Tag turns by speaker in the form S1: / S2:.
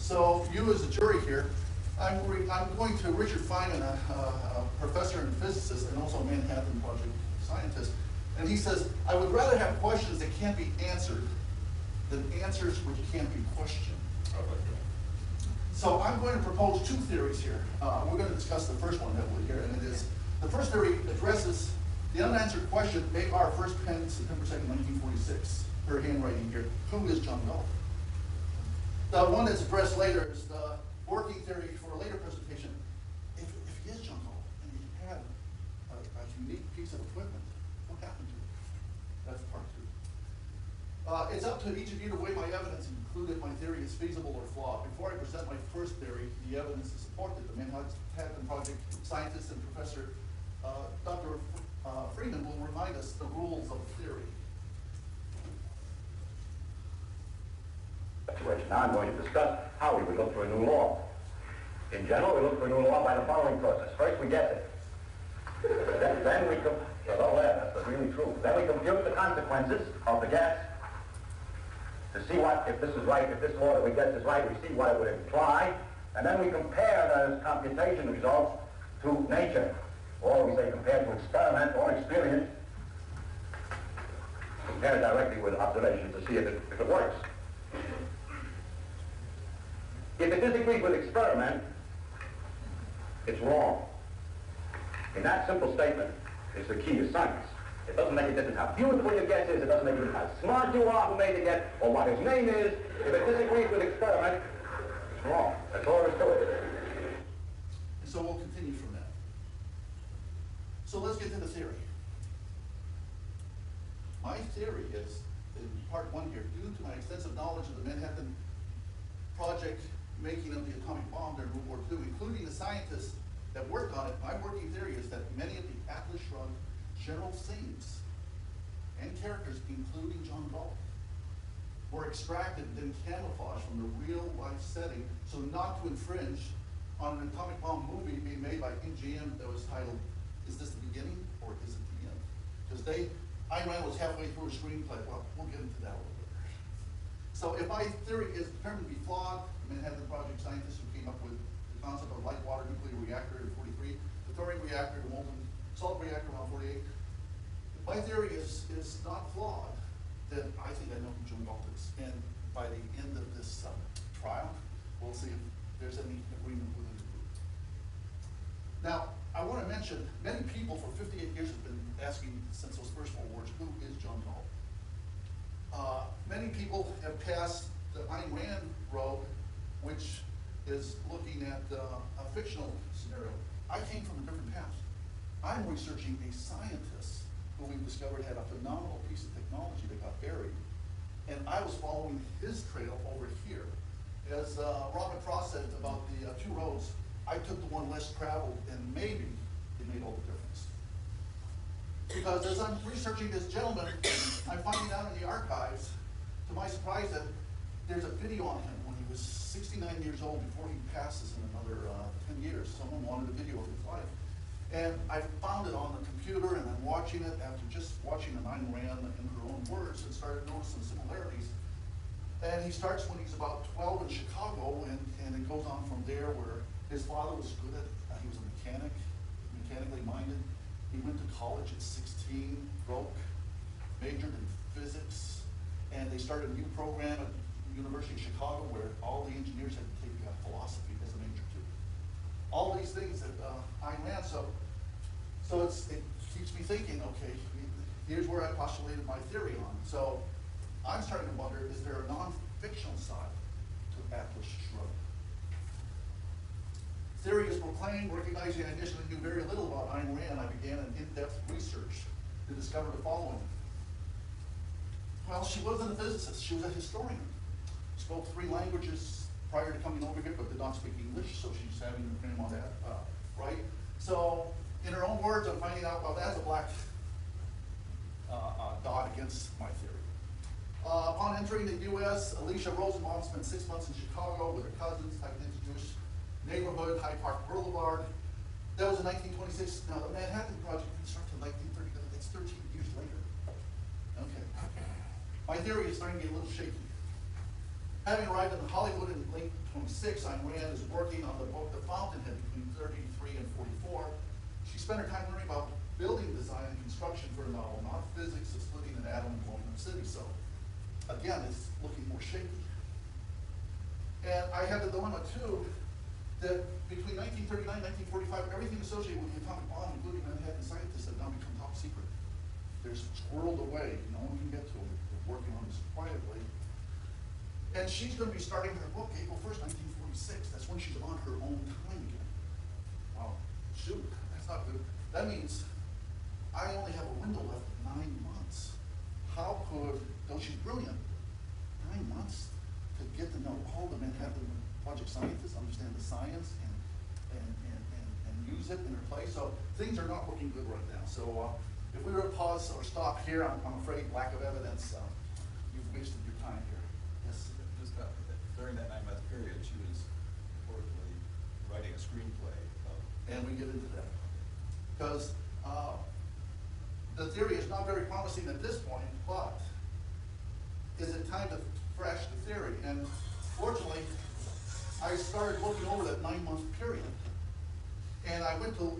S1: So you as a jury here, I'm going to Richard Feynman, a professor and physicist and also a Manhattan Project scientist, and he says, I would rather have questions that can't be answered than answers which can't be questioned. So I'm going to propose two theories here. We're going to discuss the first one that we'll hear, and it is, the first theory addresses the unanswered question made our first pen September 2nd, 1946. Her handwriting here, who is John Galt? The one that's addressed later is the working theory for a later presentation. If he is John Galt and he had a unique piece of equipment, what happened to it? That's part two. It's up to each of you to weigh my evidence and conclude if my theory is feasible or flawed. Before I present my first theory, the evidence to support it, the Manhattan Project scientist and professor Dr. Freeman will remind us the rules of theory.
S2: Now I'm going to discuss how we would look for a new law. In general, we look for a new law by the following process. First, we guess it. Then we that's really true. Then we compute the consequences of the guess to see what, if this is right, if this law that we guess is right, we see what it would imply, and then we compare those computation results to nature, or we say compare to experiment or experience, compare directly with observation to see if it works. If it disagrees with experiment, it's wrong. In that simple statement is the key to science. It doesn't make a difference how beautiful your guess is, it doesn't make a difference how smart you are who made the guess, or what his name is. If it disagrees with experiment, it's wrong. That's all there is to it.
S1: And so we'll continue from that. So let's get to the theory. My theory is, in part one here, due to my extensive knowledge of the Manhattan Project making of the atomic bomb during World War II, including the scientists that worked on it, my working theory is that many of the Atlas Shrugged general themes and characters, including John Galt, were extracted and then camouflaged from the real life setting so not to infringe on an atomic bomb movie being made by MGM that was titled, Is This the Beginning or Is It the End? Because Ayn Rand was halfway through a screenplay. Well, we'll get into that a little bit. So if my theory is determined to be flawed, the Manhattan Project scientists who came up with the concept of light water nuclear reactor in 43, the thorium reactor, the molten salt reactor around 48, if my theory is not flawed, then I think I know who John Galt is. And by the end of this trial, we'll see if there's any agreement within the group. Now, I want to mention, many people for 58 years have been asking since those first 4 words, who is John Galt? Many people have passed the Ayn Rand road, which is looking at a fictional scenario. I came from a different path. I'm researching a scientist who we discovered had a phenomenal piece of technology that got buried. And I was following his trail over here. As Robert Frost said about the 2 roads, I took the one less traveled, and maybe it made all the difference. Because as I'm researching this gentleman, I'm finding out in the archives, to my surprise, that there's a video on him when he was 69 years old before he passes in another 10 years. Someone wanted a video of his life. And I found it on the computer, and I'm watching it after just watching an Ayn Rand in her own words, and started noticing similarities. And he starts when he's about 12 in Chicago, and it goes on from there, where his father was good at, he was a mechanic, mechanically minded. He went to college at 16, broke, majored in physics, and they started a new program at the University of Chicago where all the engineers had to take philosophy as a major too. All these things that Ayn Rand, so it keeps me thinking, okay, here's where I postulated my theory on. So I'm starting to wonder, is there a non-fictional side to Atlas Shrugged? Theory is proclaimed, recognizing I initially knew very little about Ayn Rand, I began an in-depth research to discover the following. Well, she wasn't a physicist, she was a historian. Spoke 3 languages prior to coming over here, but did not speak English, so she's having to train on that, right? So, in her own words, I'm finding out, well, that's a black dot against my theory. Upon entering the U.S., Alicia Rosenbaum spent 6 months in Chicago with her cousins, typing into Jewish neighborhood, Hyde Park Boulevard. That was in 1926. Now, the Manhattan Project didn't start until 1930. It's 13 years later. Okay. My theory is starting to get a little shaky. Having arrived in Hollywood in late 26, Ayn Rand is working on the book The Fountainhead between 33 and 44. She spent her time learning about building design and construction for a novel, not physics of splitting an atom and blowing up a city. So again, it's looking more shaky. And I had the dilemma too, that between 1939 and 1945, everything associated with the atomic bomb, including Manhattan scientists, had now become top secret. They're squirreled away, no one can get to them. They're working on this quietly. And she's going to be starting her book April 1st, 1946. That's when she's on her own time again. Wow, shoot, that's not good. That means I only have a window left of 9 months. How could, though she's brilliant, 9 months to get to know all the Manhattan Project scientists, understand the science, and use it in her place. So things are not looking good right now. So if we were to pause or stop here, I'm afraid lack of evidence, you've wasted your time here. Yes?
S3: Just during that 9-month period, she was reportedly writing a screenplay.
S1: And we get into that. Because the theory is not very promising at this point, but is it time to thrash the theory? And fortunately, I started looking over that 9-month period. And I went to